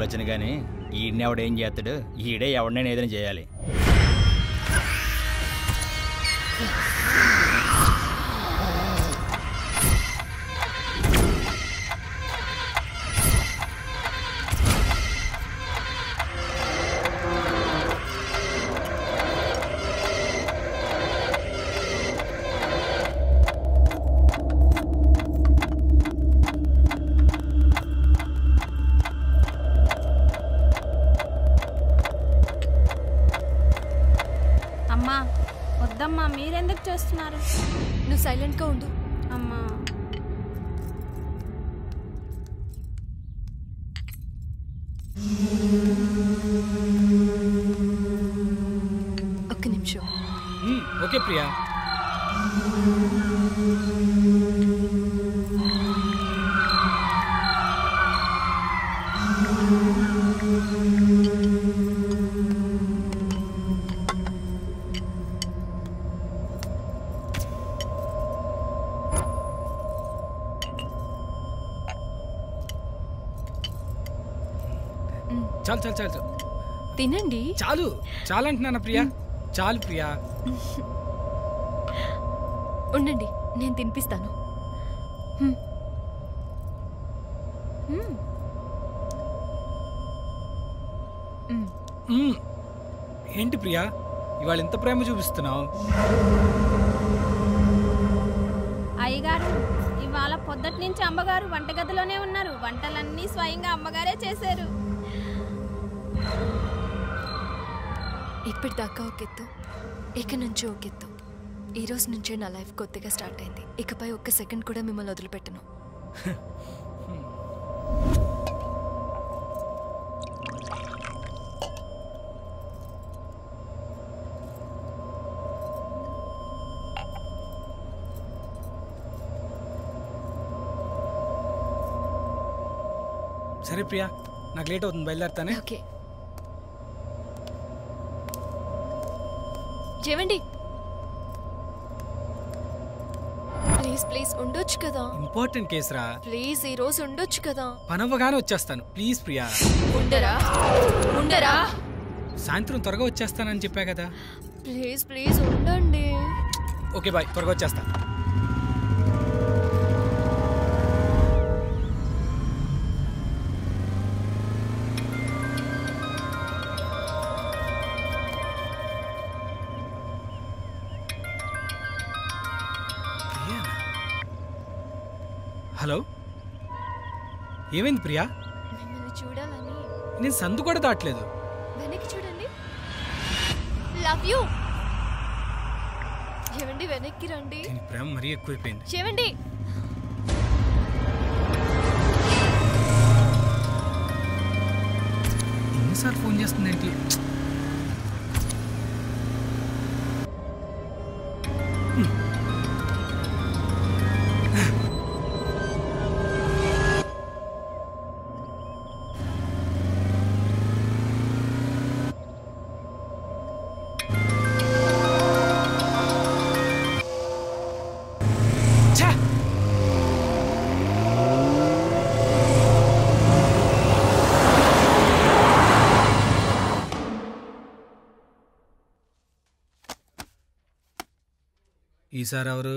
ఆలోచన కానీ ఈయన్ని ఎవడేం చేస్తాడు, ఈడే ఎవడనైనా ఏదైనా చేయాలి. వద్దమ్మా, మీరెందుకు చేస్తున్నారు? నువ్వు సైలెంట్గా ఉండు అమ్మా. ఒక్క నిమిషం. ఓకే ప్రియా. చాలు చాలు చాలు తినండి. చాలు చాలు అంటున్నాను ప్రియా. చాలు ప్రియా. ఉండండి, నేను తినిపిస్తాను. ఏంటి ప్రియా ఇవాళ ఎంత ప్రేమ చూపిస్తున్నావు? అయ్యగారు, ఇవాళ పొద్దుటి నుంచి అమ్మగారు వంటగదిలోనే ఉన్నారు. వంటలన్నీ స్వయంగా అమ్మగారే చేశారు. ఇప్పటిదాకా ఒకెత్తు, ఇక నుంచి ఒకెత్తు. ఈ రోజు నుంచే నా లైఫ్ కొత్తగా స్టార్ట్ అయింది. ఇకపై ఒక్క సెకండ్ కూడా మిమ్మల్ని వదిలిపెట్టను. సరే ప్రియా, నాకు లేట్ అవుతుంది, బయలుదేరుతానే. ఓకే. చేయండి ప్లీజ్. ప్లీజ్ ఉండొచ్చు కదా. ఇంపార్టెంట్ కేసురా. ప్లీజ్ ఈ రోజు ఉండొచ్చు కదా. పనవ్వగానే వచ్చేస్తాను ప్లీజ్ ప్రియా. ఉండరా ఉండరా. సాయంత్రం త్వరగా వచ్చేస్తానని చెప్పా కదా. ప్లీజ్ ప్లీజ్ ఉండండి. ఓకే బాయ్, త్వరగా వచ్చేస్తా. హలో, ఏమైంది ప్రియా? మిమ్మల్ని చూడాలని. నేను సందు కూడా దాటలేదు. వెనక్కి చూడండి. Love you. ఏవండి వెనక్కి రండి. దీని ప్రేమ మరీ ఎక్కువైపోయింది. ఏవండి. ఎన్నిసార్లు ఫోన్ చేస్తుందేంటి? ఈసారి ఎవరు?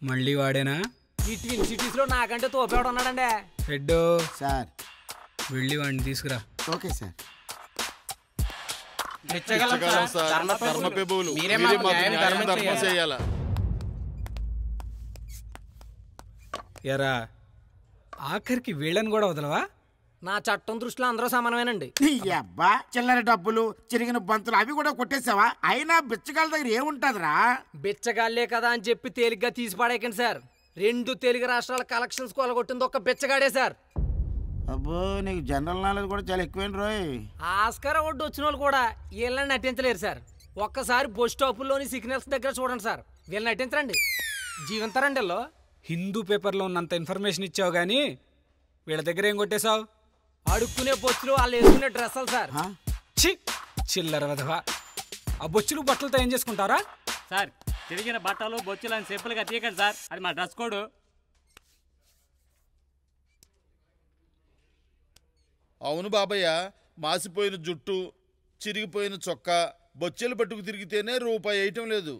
మళ్ళీ వాడేనా? ఈ ట్విన్ సిటీస్ లో నాకంటే తోపేవాడు ఉన్నాడండి. హెడ్ సార్, వెళ్ళి వాడిని తీసుకురా. Okay sir. ఎరా, ఆఖరికి వీళ్ళని కూడా వదలవా? నా చట్టం దృష్టిలో అందరూ సమానమేనండి. అబ్బా, చిల్లర డబ్బులు, చిరిగిన బంతులు అవి కూడా కొట్టేసావా? అయినా బిచ్చగాళ్ళ దగ్గర ఏముంటదిరా? బిచ్చగాళ్లే కదా అని చెప్పి తేలిగ్గా తీసి పడేయకండి సార్. 2 తెలుగు రాష్ట్రాల కలెక్షన్స్ కొలగొట్టింది ఒక్క బిచ్చగాడే సార్. అబ్బో, నీకు జనరల్ నాలెడ్జ్ కూడా చాలా ఎక్కువైన రోయ్. ఆస్కార్ అవార్డు వచ్చిన వాళ్ళు కూడా వీళ్ళని నటించలేరు సార్. ఒక్కసారి బస్ స్టాపుల్లోని సిగ్నల్స్ దగ్గర చూడండి సార్, వీళ్ళని నటించరండి, జీవంతారండి. వీళ్ళు హిందూ పేపర్లో ఉన్నంత ఇన్ఫర్మేషన్ ఇచ్చావు కానీ వీళ్ళ దగ్గర ఏం కొట్టేశావు? అడుక్కునే బొచ్చులు, వాళ్ళు వేసుకునే డ్రెస్సులు సార్. చిల్లర వదవా. ఆ బొచ్చులు బట్టలతో ఏం చేసుకుంటారా సార్? తిరిగిన బట్టలు బొచ్చులు అని సింపుల్గా తీయకండి సార్, అది మా డ్రెస్ కోడ్. అవును బాబయ్య, మాసిపోయిన జుట్టు, చిరిగిపోయిన చొక్కా, బొచ్చెలు పట్టుకు తిరిగితేనే రూపాయి వేయటం లేదు.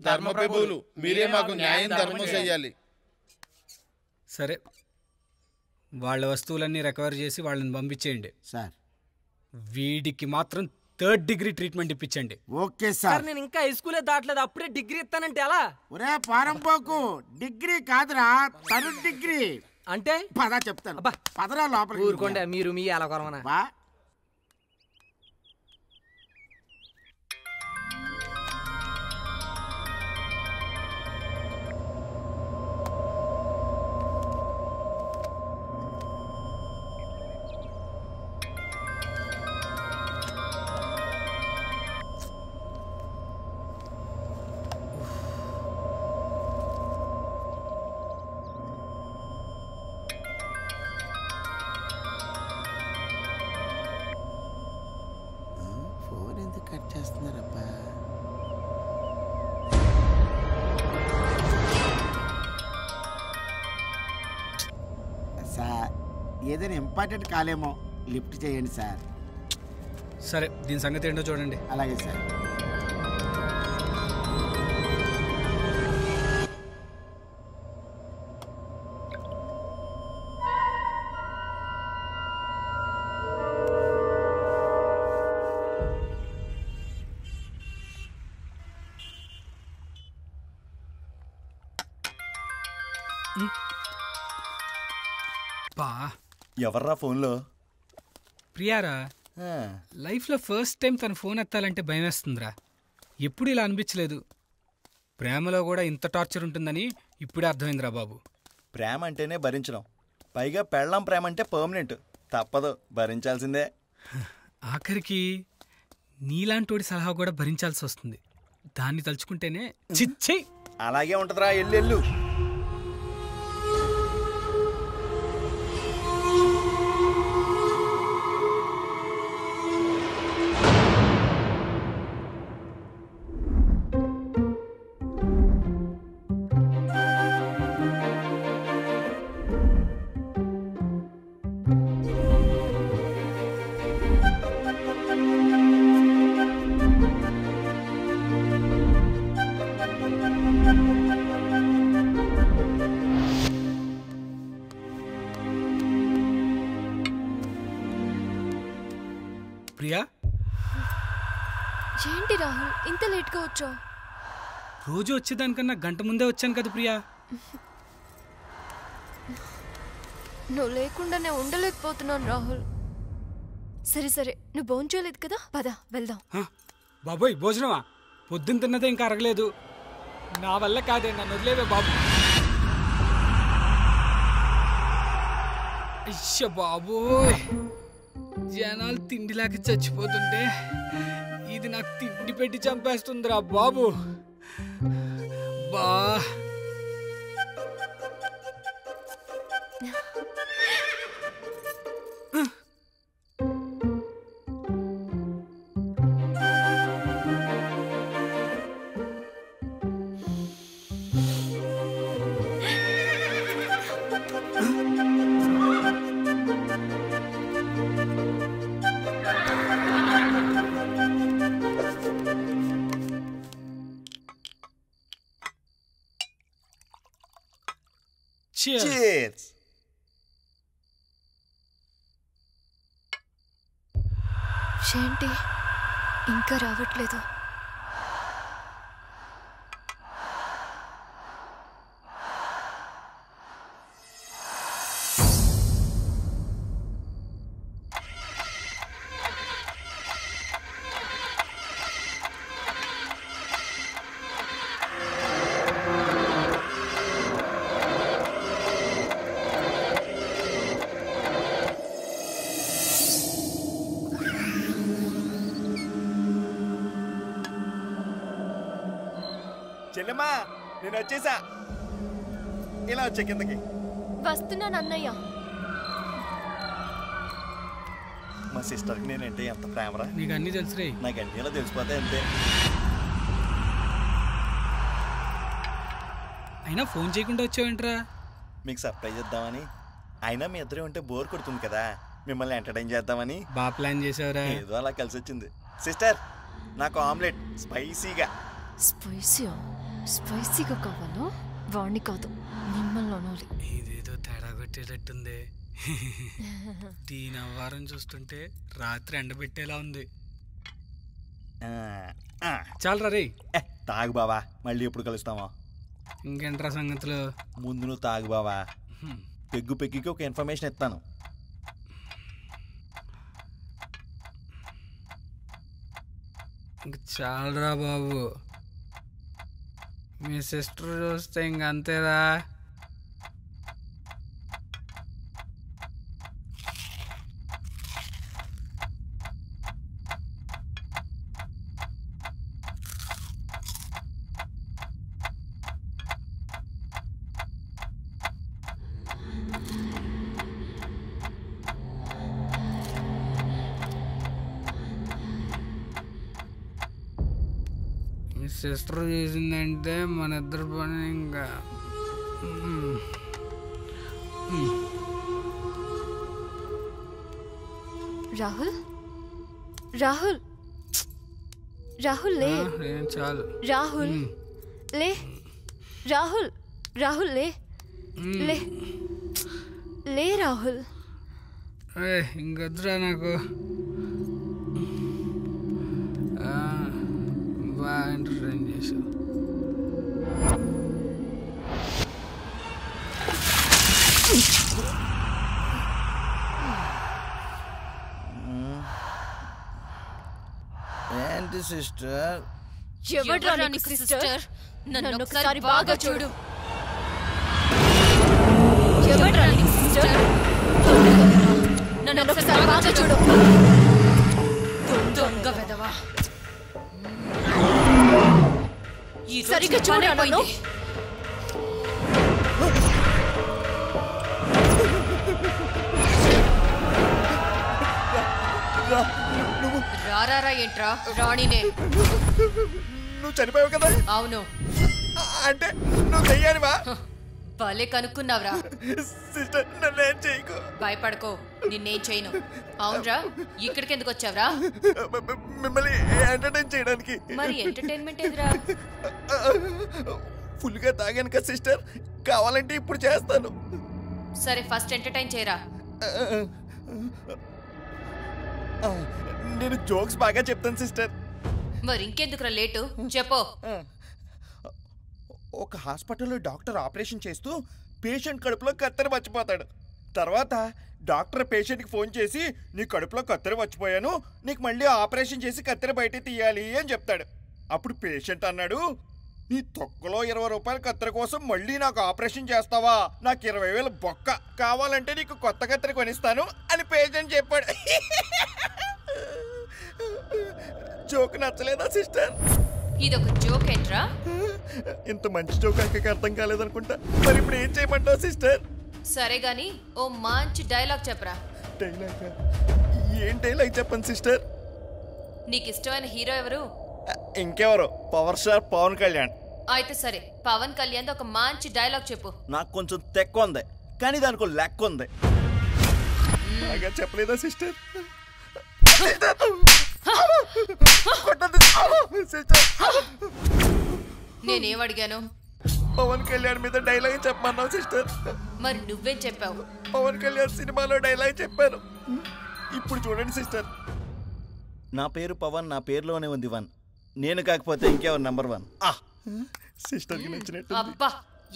ధర్మప్రభువులు మీరే మాకు న్యాయం ధర్మం చేయాలి. సరే, వాళ్ళ వస్తువులన్నీ రికవర్ చేసి వాళ్ళని పంపించేయండి సార్. వీడికి మాత్రం 3rd డిగ్రీ ట్రీట్మెంట్ ఇప్పించండి. Okay sir sir. నేను ఇంకా హై స్కూలే దాటలేదు, అప్పుడే డిగ్రీ ఇస్తానంటే ఎలా? ఒరే పారంపోకు, డిగ్రీ కాదురా 3rd డిగ్రీ. అంటే పదా చెప్తాను. అబ్బా. పదరా లోపల. ఊరుకోండి, మీరు మీ ఎలా కొరమనా. బా ఫోన్ ఎందుకు కట్ చేస్తున్నారబ్బా? సార్, ఏదైనా ఇంపార్టెంట్ కాలేమో, లిఫ్ట్ చేయండి సార్. సరే, దీని సంగతి ఏంటో చూడండి. అలాగే సార్. బా, ఎవర్రా ఫోన్లో? ప్రియారా. లైఫ్లో ఫస్ట్ టైం తన ఫోన్ ఎత్తాలంటే భయం వేస్తుందిరా. ఎప్పుడు ఇలా అనిపించలేదు. ప్రేమలో కూడా ఇంత టార్చర్ ఉంటుందని ఇప్పుడే అర్థమైందిరా బాబు. ప్రేమ అంటేనే భరించడం, పైగా పెళ్ళాం ప్రేమ అంటే పర్మనెంట్, తప్పదు, భరించాల్సిందే. ఆఖరికి నీలాంటోడి సలహా కూడా భరించాల్సి వస్తుంది. దాన్ని తలుచుకుంటేనే చిచ్చే. అలాగే ఉంటదిరా, ఎల్లు. ప్రియా, ఏంటి రాహుల్ ఇంత లేట్గా వచ్చావు? రోజు వచ్చేదానికన్నా గంట ముందే వచ్చాను కదా ప్రియా. నువ్వు లేకుండా నేను ఉండలేకపోతున్నాను రాహుల్. సరే సరే, నువ్వు భోంచేయలేదు కదా, పద వెళ్దాం. బాబోయ్, భోజనమా? పొద్దున్న తిన్నదే ఇంకా అరగలేదు. నా వల్ల కాదే, నన్ను వదిలేవే బాబు. అయ్య బాబోయ్, జనాలు తిండిలాక చచ్చిపోతుంటే ఇది నాకు తిండి పెట్టి చంపేస్తుందిరా బాబు. బా, Cheers. ఏంటి ఇంకా రావట్లేదు? చెల్లెమ్మా, నేను వచ్చేసా. ఇలా వచ్చే కిందకి. వస్తున్నాను అన్నయ్య. మా సిస్టర్కి నేనంటే ఎంత ప్రేమరా. నీకు అన్నీ తెలుసురే. నాకు అన్నీ ఇలా తెలిసిపోతాయి అంతే. అయినా ఫోన్ చేయకుండా వచ్చావేంట్రా? మీకు సర్ప్రైజ్ ఇద్దామని. అయినా మీ ఇద్దరే ఉంటే బోర్ కొడుతుంది కదా, మిమ్మల్ని ఎంటర్టైన్ చేద్దామని. బాగా ప్లాన్ చేసావురా. ఏదో అలా కలిసి వచ్చింది. సిస్టర్, నాకు ఆమ్లెట్ స్పైసీగా. స్పైసీగా కావాలా? వాణ్ణి కాదు, మిమ్మల్ని అనాలి. ఇదేదో తేడా కొట్టేటట్టుంది. దీని అవ్వారం చూస్తుంటే రాత్రి ఎండబెట్టేలా ఉంది. చాలరా రే. తాగు బావా, మళ్ళీ ఎప్పుడు కలుస్తామా? ఇంకేంట్రా సంగతులు? ముందు నువ్వు తాగు బావా. పెగ్గుకి ఒక ఇన్ఫర్మేషన్ ఇస్తాను. ఇంక చాలరా బాబు, మీ సిస్టర్ చూస్తే ఇంక అంతేరా. సిస్టర్ చేసిందంటే మన ఇద్దరు పని ఇంకా. రాహుల్ రాహుల్ రాహుల్ లే. చాలు రాహుల్ లే. రాహుల్ రాహుల్ లే. లే లే రాహుల్. ఇంకొద్దురా నాకు. బాగా ఎంటర్టైన్ చేసావు. ఏంటి సిస్టర్? ఎవడ్రా నీకు సిస్టర్? నన్ను ఒకసారి బాగా చూడు. ఎవడ్రా నీకు సిస్టర్? నన్ను ఒకసారి బాగా చూడు. దొంగ వెధవా. సరిగ్గా చూడు నన్ను. రారా ఏంట్రా? రాణినే. నువ్వు చనిపోయావు కదా? అవును. అంటే నువ్వు చెయ్యాలివా? భలే కనుక్కున్నావురా. సిస్టర్, నన్నేం చేయకు. భయపడకో, నిన్నేం చేయను. అవునరా, ఇక్కడికి ఎందుకు వచ్చావురా? మిమ్మల్ని ఎంటర్టైన్ చేయడానికి. మరి ఎంటర్టైన్మెంట్ ఎదురా? ఫుల్గా తాగాను కదా సిస్టర్, కావాలంటే ఇప్పుడు చేస్తాను. సరే, ఫస్ట్ ఎంటర్టైన్ చేయరా. నేను జోక్స్ బాగా చెప్తాను సిస్టర్. మరి ఇంకెందుకురా లేటు, చెప్పు. ఒక హాస్పిటల్లో డాక్టర్ ఆపరేషన్ చేస్తూ పేషెంట్ కడుపులో కత్తెర మర్చిపోతాడు. తర్వాత డాక్టర్ పేషెంట్కి ఫోన్ చేసి, నీ కడుపులో కత్తెర మర్చిపోయాను, నీకు మళ్ళీ ఆపరేషన్ చేసి కత్తెర బయట తీయాలి అని చెప్తాడు. అప్పుడు పేషెంట్ అన్నాడు, నీ తొక్కలో 20 రూపాయల కత్తెర కోసం మళ్ళీ నాకు ఆపరేషన్ చేస్తావా? నాకు 20,000 బొక్క, కావాలంటే నీకు కొత్త కత్తెర కొనిస్తాను అని పేషెంట్ చెప్పాడు. జోక్ నచ్చలేదా సిస్టర్? ఇదొక జోక్ ఏంట్రా? ఇంత మంచి జోక్ అక్కడికి అర్థం కాలేదనుకుంటా. మరి ఇప్పుడు ఏం చేయమంటావు సిస్టర్? సరే గాని ఓ మంచి డైలాగ్ చెప్పరా. డైలాగ్? ఏం డైలాగ్ చెప్పండి సిస్టర్? నీకు ఇష్టమైన హీరో ఎవరు? ఇంకెవరు, పవర్ స్టార్ పవన్ కళ్యాణ్. అయితే సరే, పవన్ కళ్యాణ్ ఒక మంచి డైలాగ్ చెప్పు. నాకు కొంచెం తెక్క ఉంది, కానీ దానికి లెక్క ఉంది. బాగా చెప్పలేదా సిస్టర్? నేనేం అడిగాను? పవన్ కళ్యాణ్ మీద డైలాగ్ చెప్పమన్నావు సిస్టర్. మరి నువ్వేం చెప్పావు? పవన్ కళ్యాణ్ సినిమాలో డైలాగ్ చెప్పాను. ఇప్పుడు చూడండి సిస్టర్, నా పేరు పవన్, నా పేరులోనే ఉంది 1, నేను కాకపోతే ఇంకెవరు నెంబర్ 1. సిస్టర్కి నచ్చినట్టు. అబ్బా,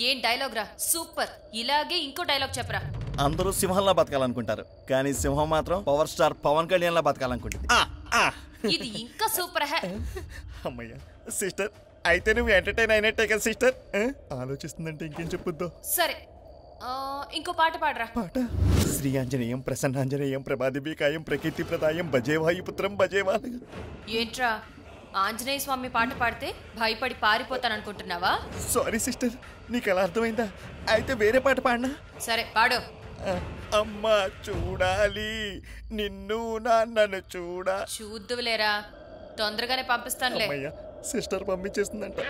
ఏం డైలాగ్ రా, సూపర్. ఇలాగే ఇంకో డైలాగ్ చెప్పరా. అందరూ సింహంలా బతకాలనుకుంటారు, కానీ సింహం మాత్రం పవర్ స్టార్ పవన్ కళ్యాణ్ లా బతకాలనుకుంటుంది. ఇది ఇంకా సూపర్ హే. అమ్మయ్య సిస్టర్, అయితే నువ్వు ఎంటర్టైన్ అయినట్టే కదా సిస్టర్? ఆలోచిస్తుందంటే ఇంకేం చెప్పొద్దు. సరే, ఇంకో పాట పాడరా. పాట? శ్రీ ఆంజనేయం ప్రసన్నాంజనేయం ప్రభాదిబికాయం ప్రకీర్తి ప్రదాయం భజే వాయుపుత్రం భజే వాళ్ళ. ఏంట్రా, ఆంజనేయ స్వామి పాట పాడితే భయపడి పారిపోతాననుకుంటున్నావా? సారీ సిస్టర్, నీకు ఎలా అర్థమైందా? అయితే వేరే పాట పాడినా? సరే పాడు. అమ్మా చూడాలి నిన్ను నాన్నను చూడా. చూద్దువులేరా, తొందరగానే పంపిస్తానులే. సిస్టర్ పంపించేస్తుందంట.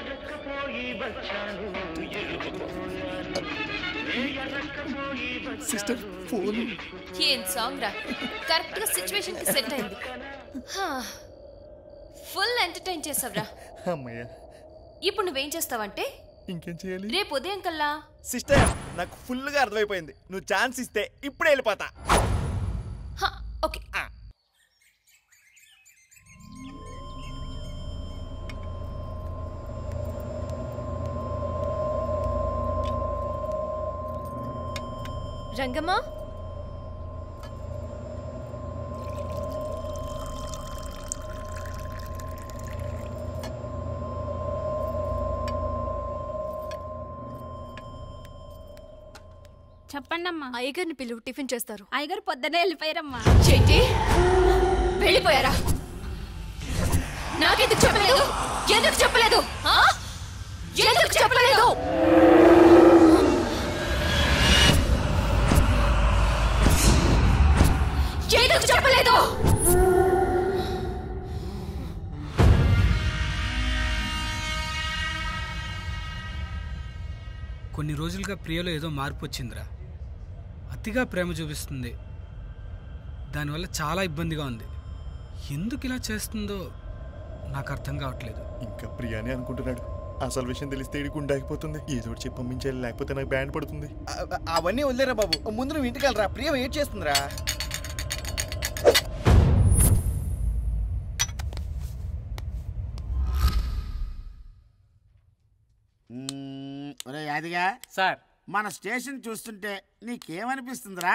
Sister phone. ఏం సాంగ్ రా, కరెక్ట్ గా సిచ్యువేషన్ కి సెట్ అయింది. ఫుల్ ఎంటర్టైన్ చేసావురా. అమ్మయ్య. ఇప్పుడు నువ్వేం చేస్తావంటే ఇంకేం చేయాలి? రేపు ఉదయం కల్లా. సిస్టర్ నాకు ఫుల్ గా అర్థమైపోయింది. నువ్వు ఛాన్స్ ఇస్తే ఇప్పుడే వెళ్ళిపోతా. ఓకే. రంగమ్మా, చెప్పండి అమ్మా. అయ్యగారిని పిలువు, టిఫిన్ చేస్తారు. అయ్యగారు పొద్దునే వెళ్ళిపోయారమ్మా. ఏంటి వెళ్ళిపోయారా? నాకెందుకు చెప్పలేదు? ఎందుకు చెప్పలేదు? ఎందుకు చెప్పలేదు? ఎందుకు చెప్పలేదు? కొన్ని రోజులుగా ప్రియలో ఏదో మార్పు వచ్చిందిరా. అతిగా ప్రేమ చూపిస్తుంది. దానివల్ల చాలా ఇబ్బందిగా ఉంది. ఎందుకు ఇలా చేస్తుందో నాకు అర్థం కావట్లేదు. ఇంకా ప్రియానే అనుకుంటున్నాడు. అసలు విషయం తెలిస్తే ఇడి గుండాగిపోతుంది. ఏదో ఒకటి చెప్పి పంపించాలి, లేకపోతే నాకు బ్యాండ్ పడుతుంది. అవన్నీ వదిలేరా బాబు, ముందు నువ్వు ఇంటికి వెళ్ళరా. ప్రియ వెయిట్ చేస్తుందిరా. ఒరే యాదిగా సార్, మన స్టేషన్ చూస్తుంటే నీకేమనిపిస్తుందిరా?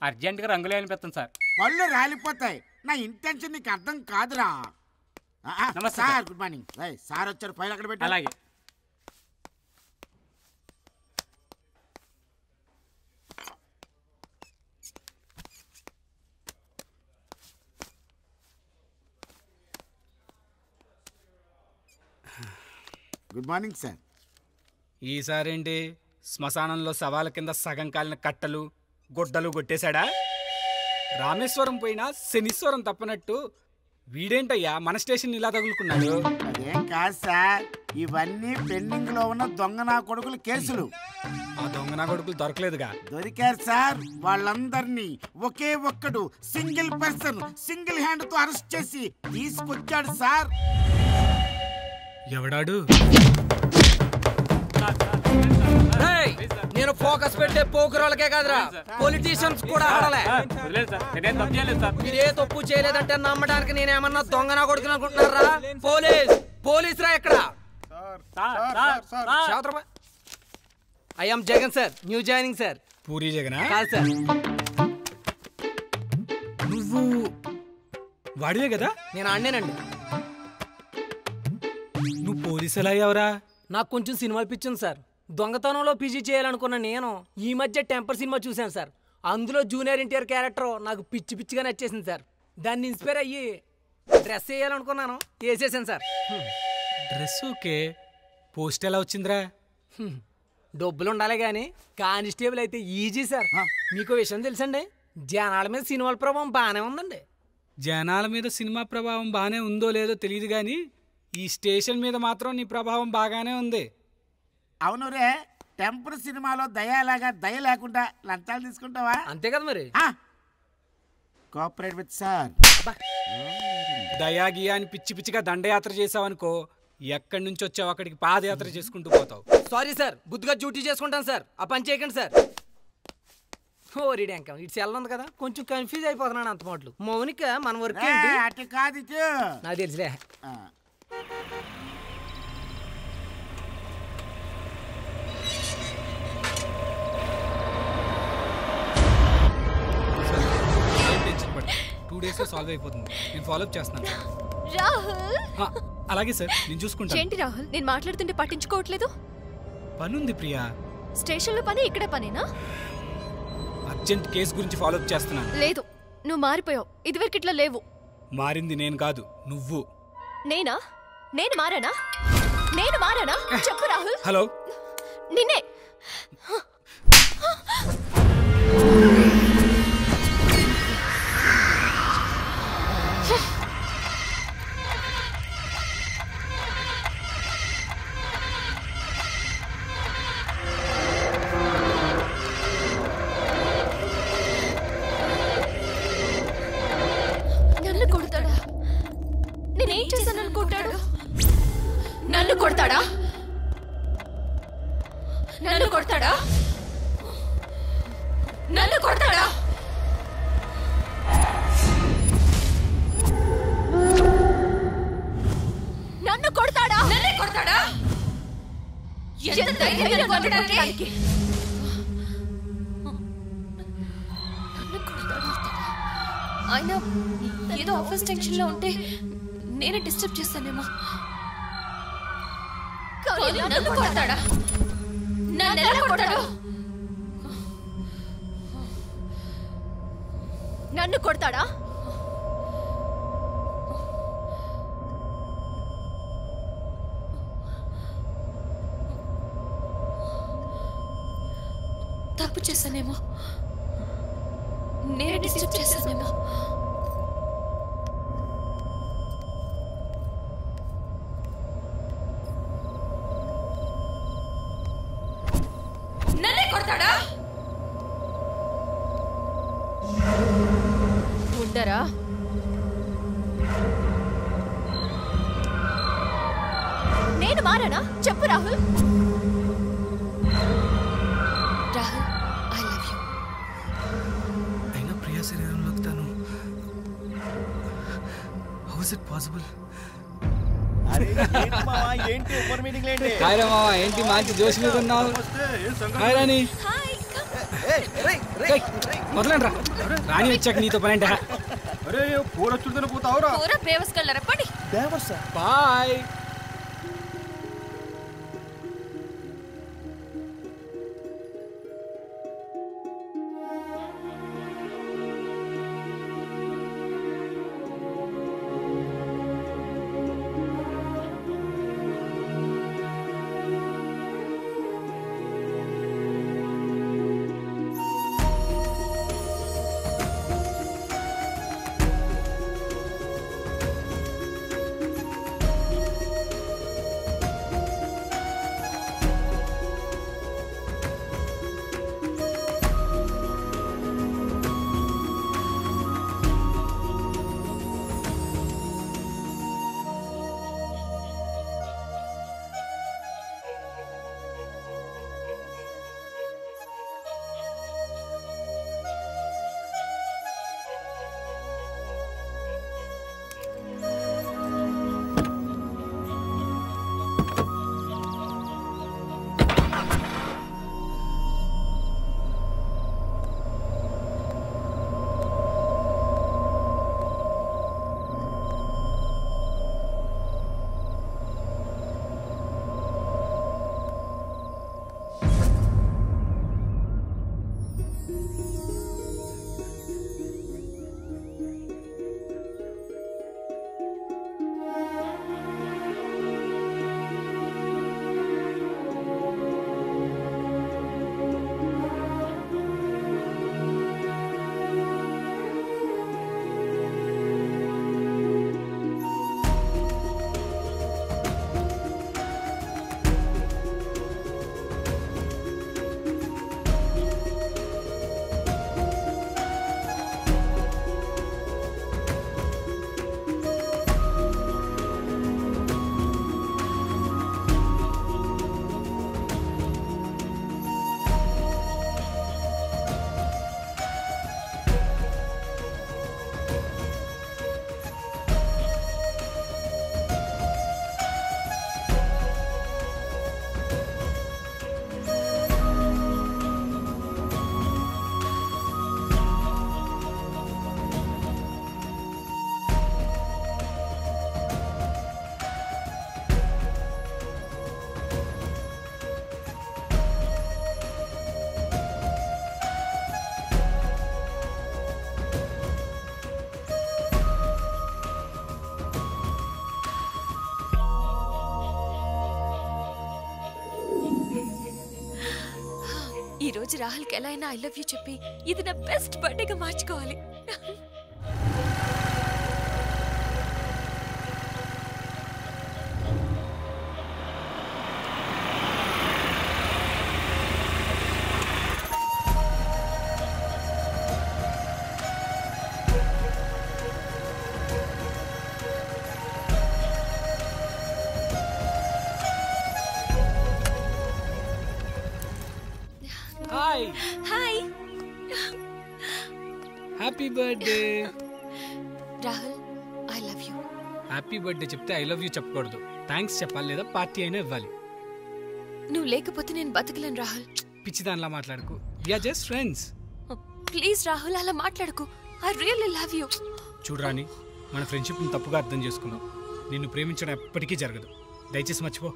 అర్జెంటుగా రంగులే అనిపిస్తుంది సార్. పళ్ళు రాలిపోతాయి. నా ఇంటెన్షన్ నీకు అర్థం కాదురా. నమస్తే సార్. Good morning. సార్ వచ్చారు, ఫైల్ అక్కడ పెట్టి. అలాగే. Good morning sir. ఈసారేంటి శ్మశానంలో శవాల కింద సగం కాలిన కట్టలు గొడ్డలు కొట్టేశాడా? రామేశ్వరం పోయినా శనీశ్వరం తప్పనట్టు వీడేంటయ్యా మన స్టేషన్ ఇలా తగులుకున్నాడు? అదేం కాదు సార్, ఇవన్నీ పెండింగ్ లో ఉన్న దొంగ నా కొడుకుల కేసులు. ఆ దొంగ నా కొడుకులు దొరకలేదుగా? దొరికారు సార్. వాళ్ళందరినీ ఒకే ఒక్కడు సింగిల్ పర్సన్ సింగిల్ హ్యాండ్ తో అరెస్ట్ చేసి తీసుకొచ్చాడు సార్. ఎవడాడు? నేను ఫోకస్ పెట్టే పోకురాలకే కాదురా, పొలిటీషియన్స్ కూడా ఆడలే. మీరే తప్పు చేయలేదంటే నమ్మడానికి నేనేమన్నా దొంగ నా కొడుకుని అనుకుంటున్నారా? పోలీస్ రా ఇక్కడ. I am Jagan sir, new joining sir. Puri Jagan కాదు సార్. నువ్వు వాడివే కదా? నేను ఆడినేనండి. నువ్వు పోలీసు ఎలా అయ్యావురా? నాకు కొంచెం సినిమాలు పిచ్చింది సార్. దొంగతనంలో పీజీ చేయాలనుకున్న నేను ఈ మధ్య టెంపర్ సినిమా చూశాను సార్. అందులో జూనియర్ ఎన్టీఆర్ క్యారెక్టర్ నాకు పిచ్చిగా నచ్చేసింది సార్. దాన్ని ఇన్స్పైర్ అయ్యి డ్రెస్ వేయాలనుకున్నాను, వేసేసాను సార్. డ్రెస్ ఓకే, పోస్ట్ ఎలా వచ్చిందిరా? డబ్బులు ఉండాలి కానీ కానిస్టేబుల్ అయితే ఈజీ సార్. మీకు విషయం తెలుసండి, జనాల మీద సినిమాల ప్రభావం బాగానే ఉందండి. జనాల మీద సినిమా ప్రభావం బాగానే ఉందో లేదో తెలియదు కానీ ఈ స్టేషన్ మీద మాత్రం నీ ప్రభావం బాగానే ఉంది. అవును రే, టెంపర్ సినిమాలో దయలాగా దయ లేకుండా లంచాలు తీసుకుంటావా? అంతే కదా మరి. Cooperate with sir. దయాగియా అని పిచ్చిగా దండయాత్ర చేసావనుకో, ఎక్కడి నుంచి వచ్చావు అక్కడికి పాదయాత్ర చేసుకుంటూ పోతావు. సారీ సార్, బుద్ధిగా డ్యూటీ చేసుకుంటాను సార్. ఆ పని చేయకండి సార్. ఓ రీడ్యాంకం ఇటు సెల్ ఉంది కదా, కొంచెం కన్ఫ్యూజ్ అయిపోతున్నాను అంత మాటలు. మౌనిక మన వర్క్ అటు కాదు నాకు తెలుసులే. టూ డేస్ లో సాల్వ్ అయిపోతుంది. నేను ఫాలోఅప్ చేస్తున్నాను. రాహుల్. అలాగే సార్, నేను చూసుకుంటాను. ఏంటి రాహుల్, నేను మాట్లాడుతుంటే పట్టించుకోవట్లేదు? పనుంది ప్రియా. స్టేషన్ లో పని ఇక్కడే పనేనా? అర్జెంట్ కేసు గురించి ఫాలోఅప్ చేస్తున్నాను. లేదు, నువ్వు మారిపోయావు. ఇదివరకు ఇట్లా లేవు. మారింది నేను కాదు, నువ్వు. నేనా? నేను మారానా? చెప్పు రాహుల్. హలో, నిన్నే. ఆయన ఏదో ఆఫీస్ టెన్షన్ లో ఉంటే నేనే డిస్టర్బ్ చేస్తానేమో. నన్ను కొడతాడా? నన్ను ఎలా కొడతాడు? నన్ను కొడతాడా? తప్పు చేస్తానేమో, నేనే డిస్టర్బ్ చేస్తానేమో. నన్నే కొడతాడా? ఉండరా? నేను మారానా? చెప్పు Rahul. Rahul, I love you. అయినా ప్రియా శరీరంలోకి తను హౌ ఇస్ ఇట్ పాసిబుల్? ఏంటి ఓవర్ మీటింగ్ లేండి? హాయ్ రా మావా, ఏంటి మంచి జోష్ మీద ఉన్నావు? హాయ్ రాణి. మొదలండి రా. రాణి వచ్చాక నీతో పని అంటే. అరే పూర చుడుతూనే పోతావురా? పూరా బేవస్ కళ్ళరా పడి. బేవస్ బాయ్. ఈ రోజు రాహుల్కి ఎలా అయినా ఐ లవ్ యూ చెప్పి ఇది నా బెస్ట్ బర్త్డేగా మార్చుకోవాలి. Hi. Hi. Happy birthday. Rahul, I love you. Happy birthday చెప్తే ఐ లవ్ యూ చెప్పకూడదు, థ్యాంక్స్ చెప్పాలి లేదా పార్టీ అయినా ఇవ్వాలి. నువ్వు లేకపోతే నేను బతకలేను రాహుల్. పిచ్చిదానిలా మాట్లాడుకు. We are just friends. Please Rahul అలా మాట్లాడుకు. I really love you. చూడు రాణి, మన ఫ్రెండ్షిప్ని తప్పుగా అర్థం చేసుకున్నావు. నిన్ను ప్రేమించడం ఎప్పటికీ జరగదు. దయచేసి మర్చిపో.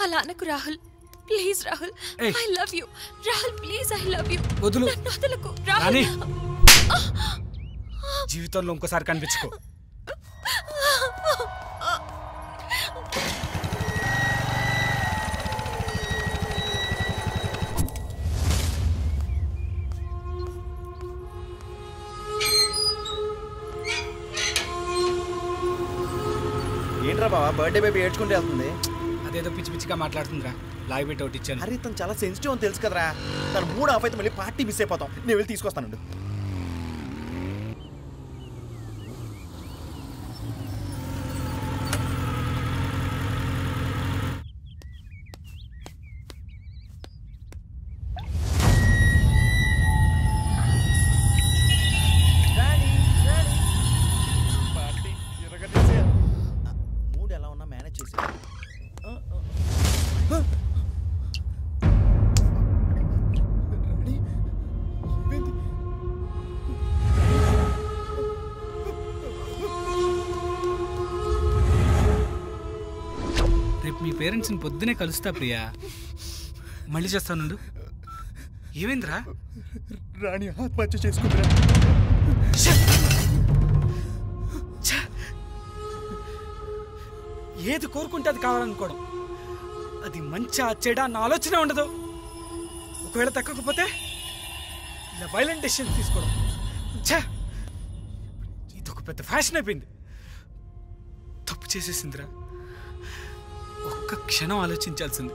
అలా అనకు Rahul. Please Rahul, I love you. Rahul please, I love you. వదులు. నన్ను వదలకు రాణి, రాహుల్. జీవితంలో ఇంకోసారి కనిపించుకో. ఏంట్రా బావా, బర్త్డే బేబీ ఏడ్చుకుంటే వెళ్తుంది. అదేదో పిచ్చి పిచ్చిగా మాట్లాడుతుందిరా. లాగి పెట్టి ఒకటి ఇచ్చాను. అరే తను చాలా సెన్సిటివ్ అని తెలుసు కదరా. తను మూడు ఆఫ్ అయితే మళ్ళీ పార్టీ మిస్ అయిపోతాం. నేను వెళ్ళి తీసుకొస్తాను. మూడు ఎలా ఉన్నా మేనేజ్ చేసి రేపు మీ పేరెంట్స్ని పొద్దునే కలుస్తా ప్రియా. మళ్ళీ చేస్తానుండు. ఏమైందిరా? రాణి ఆత్మహత్య చేసుకుంటా. ఏది కోరుకుంటే అది కావాలనుకోవడం, అది మంచిగా చెడా అన్న ఆలోచన ఉండదు. ఒకవేళ తగ్గకపోతే ఇలా వైలెంట్ డెసిషన్ తీసుకోవడం, ఇది ఒక పెద్ద ఫ్యాషన్ అయిపోయింది. తప్పు చేసేసిందిరా. ఒక్క క్షణం ఆలోచించాల్సింది.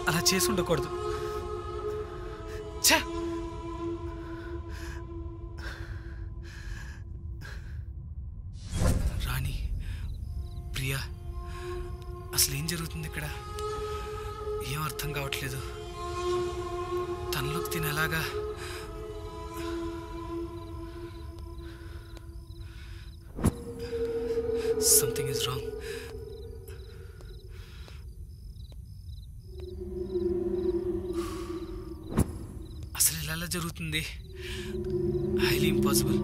అలా చేసి ఉండకూడదు. రాణి, ప్రియా, అసలు ఏం జరుగుతుంది ఇక్కడ? ఏం అర్థం కావట్లేదు. తనలోకి తినేలాగా సంథింగ్ ఇస్ రాంగ్. అసలు ఇలా జరుగుతుంది? Highly impossible.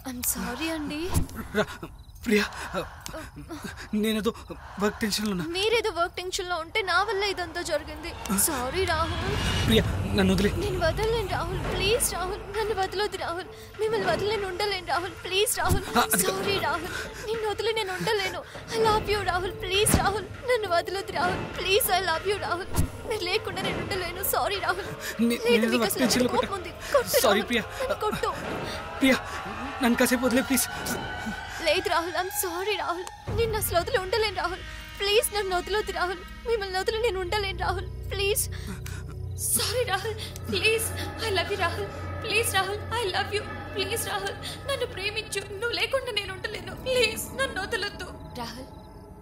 ఐమ్ సారీ అండి. ప్రియా, నేనేదో వర్క్ టెన్షన్లో ఉన్నా. మీరేదో వర్క్ టెన్షన్లో ఉంటే నా వల్ల ఇదంతా జరిగింది. సారీ రాహుల్. ప్రియా, నన్ను వదిలే. నేను వదలలేను రాహుల్. ప్లీజ్ రాహుల్, నన్ను వదలొద్దు రాహుల్. మిమ్మల్ని వదిలి నేను ఉండలేను రాహుల్. ప్లీజ్ రాహుల్. సారీ రాహుల్, నిన్ను వదిలి నేను ఉండలేను. I love you Rahul. Please Rahul, నన్ను వదలొద్దు Rahul. Please, I love you Rahul. మీరు లేకుండా నేను ఉండలేను. సారీ రాహుల్. లేదు, మీకు అసలు కోపం ఉంది. కొట్టు సారీ రాహుల్. ప్రియా. నన్ను కొట్టు. ప్రియా, నన్ను కాసేపు వదిలే ప్లీజ్. లేదు రాహుల్, ఐమ్ సారీ రాహుల్. నిన్ను అసలు వదిలి ఉండలేను రాహుల్. ప్లీజ్ నన్ను వదిలొద్దు రాహుల్. మిమ్మల్ని వదిలి నేను ఉండలేను Rahul. Please. Sorry Rahul. Please, I love you Rahul. Please Rahul, I love you. Please Rahul, నన్ను ప్రేమించు. నువ్వు లేకుండా నేను ఉండలేను. ప్లీజ్ నన్ను వదలొద్దు Rahul.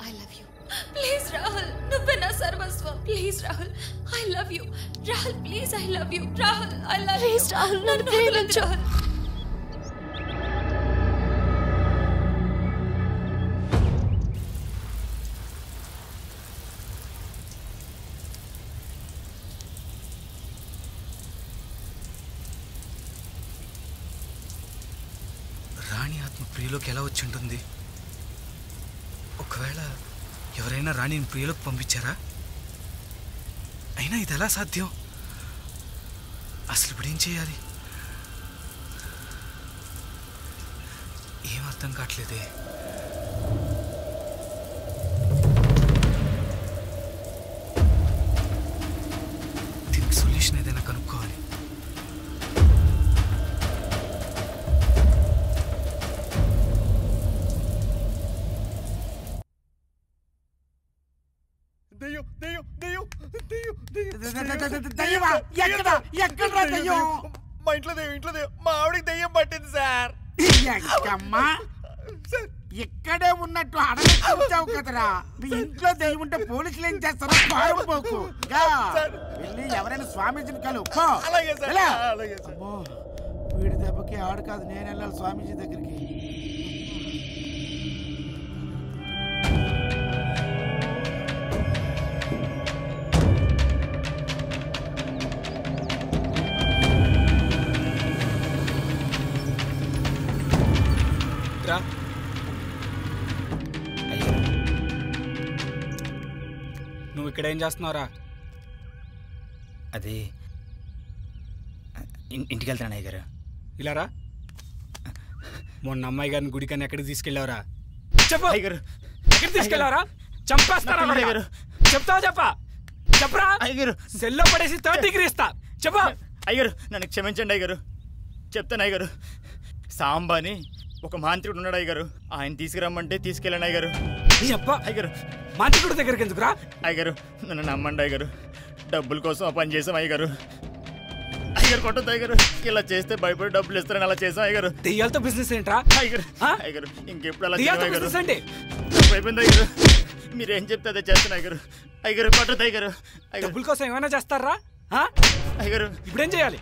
I love you. Please Rahul, నువ్వే నా సర్వస్వం. Please Rahul, I love you. Rahul please, I love you. Rahul, I love you. Please Rahul, నన్ను ప్రేమించు రాహుల్. రాణి ఆత్మ ప్రియలోకి ఎలా వచ్చి ఉంటుంది? ఒకవేళ ఎవరైనా రాణిని ప్రియలోకి పంపించారా? అయినా ఇది ఎలా సాధ్యం? అసలు ఇప్పుడు ఏం చేయాలి? ఏం అర్థం కావట్లేదే. దీనికి సొల్యూషన్ ఏదైనా కనుక్కోవాలి. మా ఇంట్లో దెయ్యం, ఇంట్లో దెయ్యం. మా ఆవిడకి దెయ్యం పట్టింది సార్. ఇక్కడే ఉన్నట్టు అడగచ్చావు కదరా. నీ ఇంట్లో దెయ్యం ఉంటే పోలీసులు ఏం చేస్తారో పారిపోకు. వెళ్ళి ఎవరైనా స్వామీజీని కలు. వీడి దెబ్బకి ఆడు కాదు, నేను వెళ్ళాలి స్వామీజీ దగ్గరికి. నువ్వు ఇక్కడ ఏం చేస్తున్నావురా? అది ఇంటికి వెళ్తాను అయ్య గారు. ఇలారా, మొన్న అమ్మాయి గారిని గుడికని ఎక్కడికి తీసుకెళ్ళావరా? చెప్పు అయ్యగారు. ఎక్కడికి తీసుకెళ్ళావరా? చంపేస్తారా అయ్యగారు? చెప్తావా? చెప్పరా అయ్యగారు. సెల్లో పడేసి 3rd డిగ్రీ ఇస్తా. చెప్పు అయ్యగారు. నన్ను క్షమించండి అయ్యగారు. చెప్తాను అయ్యగారు. సాంబాని ఒక మాంత్రికుడు ఉన్నాడు అయ్యగారు. ఆయన తీసుకురమ్మంటే తీసుకెళ్ళండి అయ్యగారు. అయ్యగారు, మాంత్రికుడి దగ్గరికి ఎందుకురా? అయ్యగారు నన్ను నమ్మండి అయ్యగారు. డబ్బుల కోసం ఆ పని చేసాం అయ్యగారు. అయ్యగారు కొట్టద్దు అయ్యగారు. ఇలా చేస్తే భయపడి డబ్బులు ఇస్తారని అలా చేసాం అయ్యగారు. దెయ్యాలతో బిజినెస్ ఏంట్రా? అయ్యగారు ఇంకెప్పుడు అలా బిజినెస్ అంటే అయిపోయింది అయ్యగారు. మీరేం చెప్తే అదే చేస్తాను అయ్యగారు. అయ్యగారు కొట్టద్దు అయ్యగారు. డబ్బుల కోసం ఏమైనా చేస్తారా అయ్యగారు? ఇప్పుడేం చేయాలి?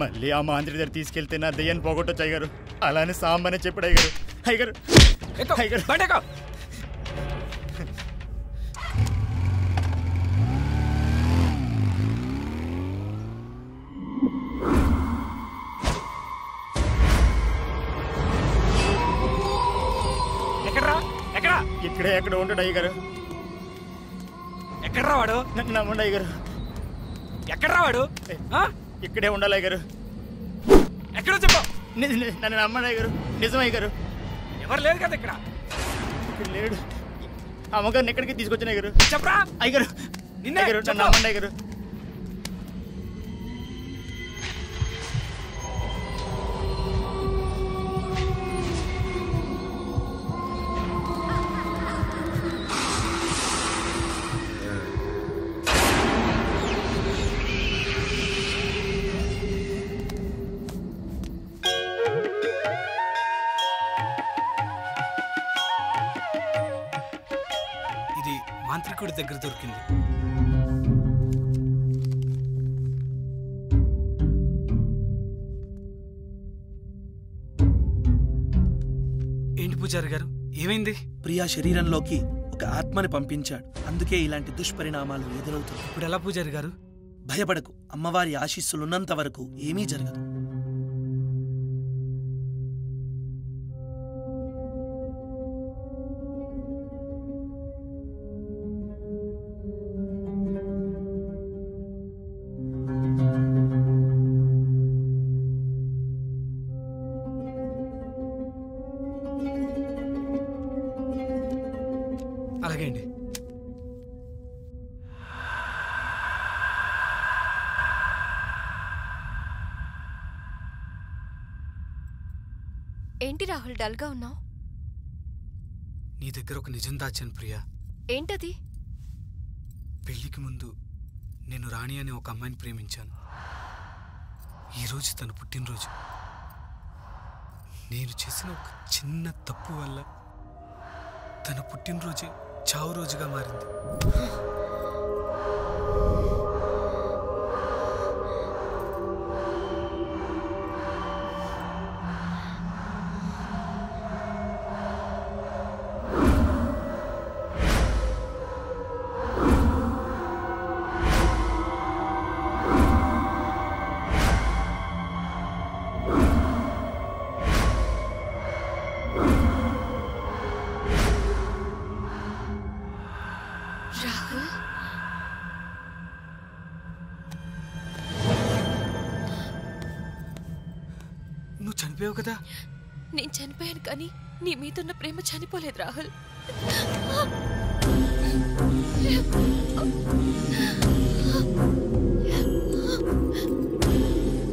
మళ్ళీ ఆ మాంత్రి దగ్గర తీసుకెళ్తే నా దెయ్యాన్ని పోగొట్టొచ్చు అయ్యగారు. అలానే సాంబనే చెప్పాడు అయ్యగారు. అయ్యగారు అయ్యగారు ఎక్కడ ఉంటాడు అయ్యగారు? ఎక్కడ్రా వాడు? నన్ను నమ్మండి అయ్యగారు. ఎక్కడ్రా వాడు? ఇక్కడే ఉండాలి అయ్యగారు. ఎక్కడో చెప్పు. నన్ను నమ్మండి అయ్యగారు. నిజం అయ్యగారు. ఎవరు లేదు కదా ఇక్కడ? ఇక్కడ లేడు. అమ్మగారిని ఎక్కడికి తీసుకొచ్చిన అయ్యగారు. చెప్పరా అయ్యగారు. నిన్నే నన్ను నమ్మండి అయ్యగారు. మాంత్రికుడి దగ్గర దొరికింది. ఏంటి పూజారి గారు, ఏమైంది? ప్రియా శరీరంలోకి ఒక ఆత్మని పంపించాడు. అందుకే ఇలాంటి దుష్పరిణామాలు ఎదురవుతాయి. ఇప్పుడు ఎలా పూజారి గారు? భయపడకు, అమ్మవారి ఆశీస్సులున్నంత వరకు ఏమీ జరగదు. అలాగే అండి. ఏంటి రాహుల్ డల్గా ఉన్నావు? నీ దగ్గర ఒక నిజం దాచాను ప్రియా. ఏంటది? పెళ్లికి ముందు నేను రాణి అనే ఒక అమ్మాయిని ప్రేమించాను. ఈరోజు తన పుట్టినరోజు. నేను చేసిన ఒక చిన్న తప్పు వల్ల తన పుట్టినరోజే చావు రోజుగా మారింది. నువ్వు చనిపోయావు కదా? నేను చనిపోయాను కానీ నీ మీదున్న ప్రేమ చనిపోలేదు రాహుల్.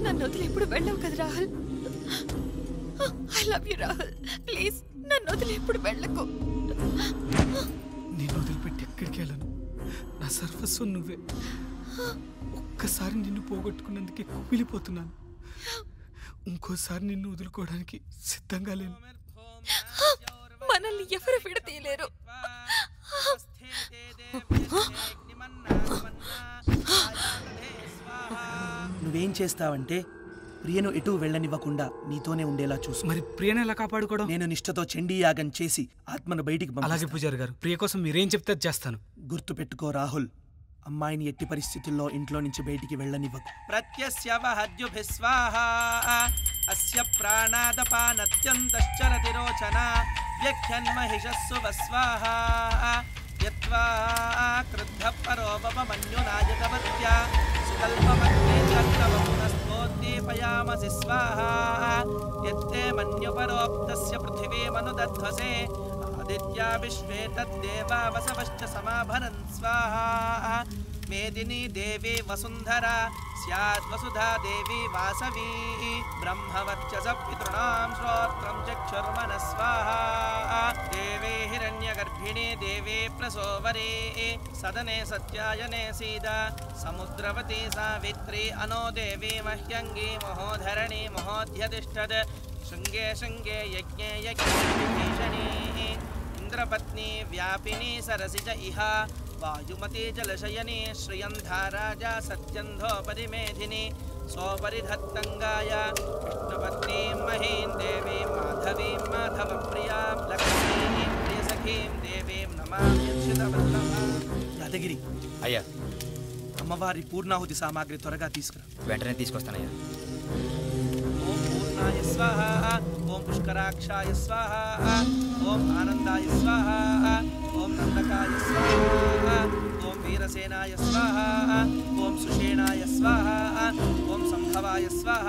నన్ను వదిలి ఎప్పుడు వెళ్ళవు కదా Rahul. I love you Rahul. Please నన్ను వదిలి ఎప్పుడు వెళ్ళకు. నేను వదిలిపెట్టి ఎక్కడికి వెళ్ళను. నా సర్వస్వం నువ్వే. ఒక్కసారి నిన్ను పోగొట్టుకున్నందుకే కుమిలిపోతున్నాను. ఇంకోసారి నిన్ను వదులుకోవడానికి సిద్ధంగా లేను. మన మనల్ని ఎవరు విడతీయలేరు. నువ్వేం చేస్తావంటే ప్రియను ఎటు వెళ్ళనివ్వకుండా నీతోనే ఉండేలా చూసు. మరి ప్రియను ఎలా కాపాడుకోవడం? నేను నిష్ఠతో చండీ యాగం చేసి ఆత్మను బయటికి పంపిస్తాను. అలాగే పూజారి గారు, ప్రియ కోసం మీరేం చెప్తే చేస్తాను. గుర్తుపెట్టుకో రాహుల్, అమ్మాయిని ఎట్టి పరిస్థితుల్లో ఇంట్లో నుంచి బయటికి వెళ్ళనివ్వకు. ప్రత్యస్యవహద్యుభిస్వాహా అస్య ప్రాణాదపానత్యంతశ్చరతిరోచన వ్యఖ్యన్మహిషస్సు వస్వాహా యత్వా క్రుద్ధ పరోపమన్యునాయకవత్యా సుకల్పమగ్నే చక్రవపునస్తోద్దీపయామసి స్వాహా యత్తే మన్యుపరోక్తస్య పృథివీమనుదధ్వసే ఆదిత్యా విశ్వే తద్దేవా వసవశ్చ సమాభరన్ స్వాహా మేదినీ దేవి వసుంధరా స్యాద్ వసుధా దేవి వాసవీ బ్రహ్మవర్చస పితృణాం శ్రోత్రం చక్షుర్మన స్వాహా దేవీ హిరణ్యగర్భిణీ దేవీ ప్రసోవరీ సదనే సత్యాయనే సీద సముద్రవతీ సావిత్రీ అనో దేవీ మహ్యంగీ మహోధరణీ మహోధ్యతిష్టద్ శృంగే శృంగే యజ్ఞే యజ్ఞే విభీషణీ ఇంద్రపత్ని వ్యాపిని సరసిజ ఇహ వాయుమతి జలశయని శ్రియంధారాజా సత్యంధోపరి మేధిని సోపరిధత్తంగాయ విష్ణుపత్ని మహీం దేవీం మాధవీం మాధవ ప్రియాం లక్ష్మీం ప్రియసఖీం దేవీం నమామ్యచ్యుతవల్లభ. యాదగిరి అయ్యా, అమ్మవారి పూర్ణాహుతి సామాగ్రి త్వరగా తీసుకురా. వెంటనే తీసుకొస్తానయ్యా. ఓం పూర్ణాయ స్వాహ, ఓం పుష్కరాక్షాయ స్వాహ, ఓం ఆనందాయ స్వాహ, ఓం నందకాయ స్వాహ, ఓం వీరసేనాయ స్వాహ, ఓం సుషేణాయ స్వాహ, ఓం సంభవాయ స్వాహ.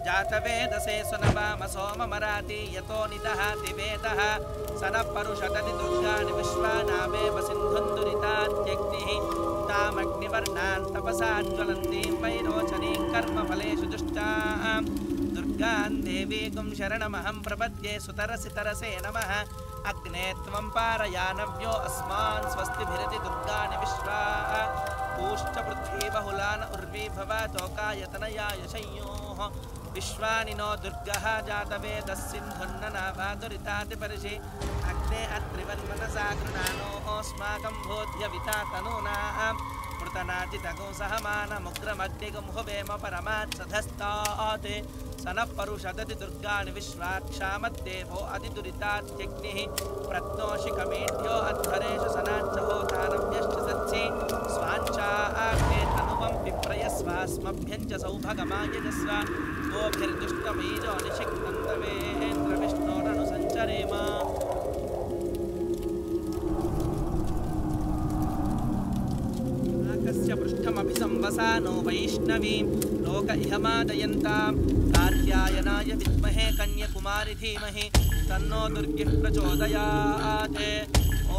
జాతవేదసే సునవామ సోమమరాతి యతో నిదహాతి వేదః సనః పరుషతతి దుర్గాని విశ్వానామేవ సింధుందురితాత్యగ్నిః తామగ్నివర్ణాన్ తపసా జ్వలంతీం వైరోచనీం కర్మఫలేషు దుష్టాం దుర్గాన్ దేవీకుం శరణమహం ప్రపద్యే సుతరసి తరసే నమః అగ్నే త్వం పారయానవ్యో అస్మాన్ స్వస్తిభిరతి దుర్గాని విశ్వా పూష్ట పృథ్వీ బహుళాన ఉర్వీ భవతోకాయతనయాయ శయ్యోః విశ్వాని నో దుర్గః జాతవేదః సింధున్ననావాదురితాతి పరిషి అగ్నే అత్రివన్మనసా గృణానోస్మాకం భూత్యవితా తనూనాం మృతనాజితగం సహమానముగ్రమగ్నిగం హువేమ పరమాత్సధస్తాత్ సనః పరుషదతి దుర్గాని విశ్వాక్షామద్దేవో అతిదురితాత్యగ్నిః ప్రత్నోషికమేఢ్యో అధ్వరేషు సనాచ్చ హోతానవ్యశ్చ సత్సి స్వాంఛా ఆగ్నే తనువం విప్రయస్వాస్మభ్యం చ సౌభగమాయజస్వ గోభిర్దుష్టమీజో నిషిక్తం తవేంద్ర విష్ణోరను సంచరేమ. పృష్ఠమభిసంవసానో వైష్ణవీం లోక ఇహమాదయంతాం కార్త్యాయనాయ విద్మహే కన్యకుమారి ధీమహి తన్నో దుర్గిః ప్రచోదయాత్.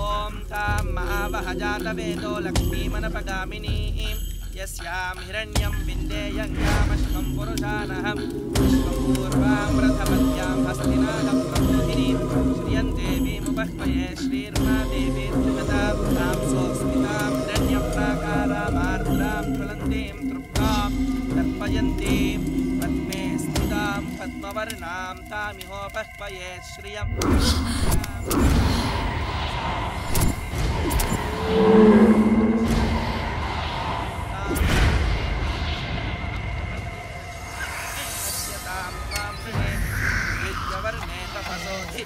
ఓం తాం మహావహ జాతవేదో లక్ష్మీమనపగామినీం యస్యాం హిరణ్యం విందేయం కామశ్వం పురుషానహం విశ్వపూర్వాం రథపత్యాం హస్తినాథం ప్రబోధినీం శ్రియం దేవీముపహ్వయే శ్రీర్మా దేవీ త్రిగతాం తాం సోస్మితాం హిరణ్యప్రాకారామార్ద్రాం జ్వలంతీం తృప్తాం తర్పయంతీం పద్మే స్థితాం పద్మవర్ణాం తామిహోపహ్వయే శ్రియం.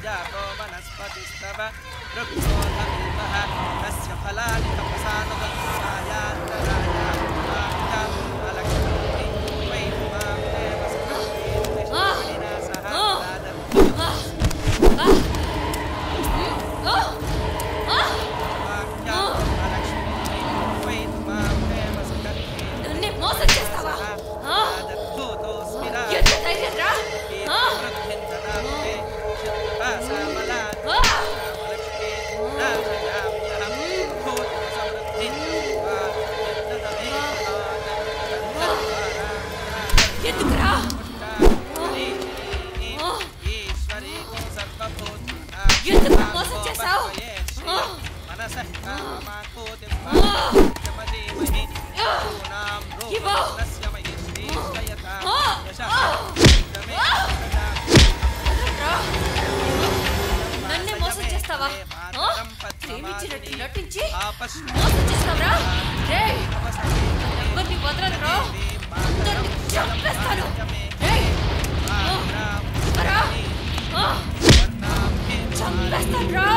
जातो वनस्पतिस्तव वृक्षोधमिल्पः तस्य फलानि చేస్తావా ప్రేమించినట్టు నటించి మోసం చేస్తావరా ఎవరిని వదలరా అందరిని చంపేస్తాను చంపేస్తాను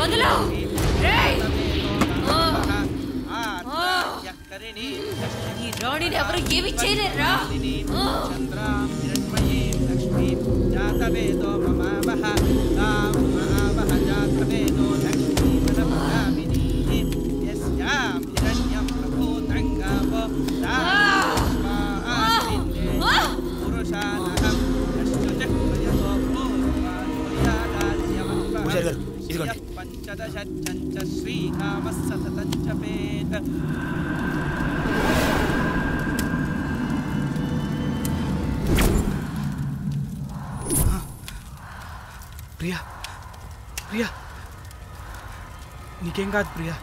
వదలు ఈ రాణిని ఎవరు ఏమి చేయలేరా ప్రియా ప్రియా నీకేం కాదు ప్రియా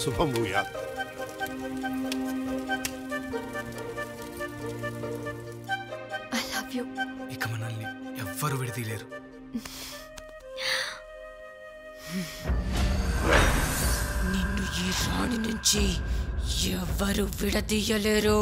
శుభం భూయాత్. I love you. ఇక మనల్ని ఎవ్వరు విడదీయలేరు. నిన్ను ఈ రాణి నుంచి ఎవ్వరు విడదీయలేరు.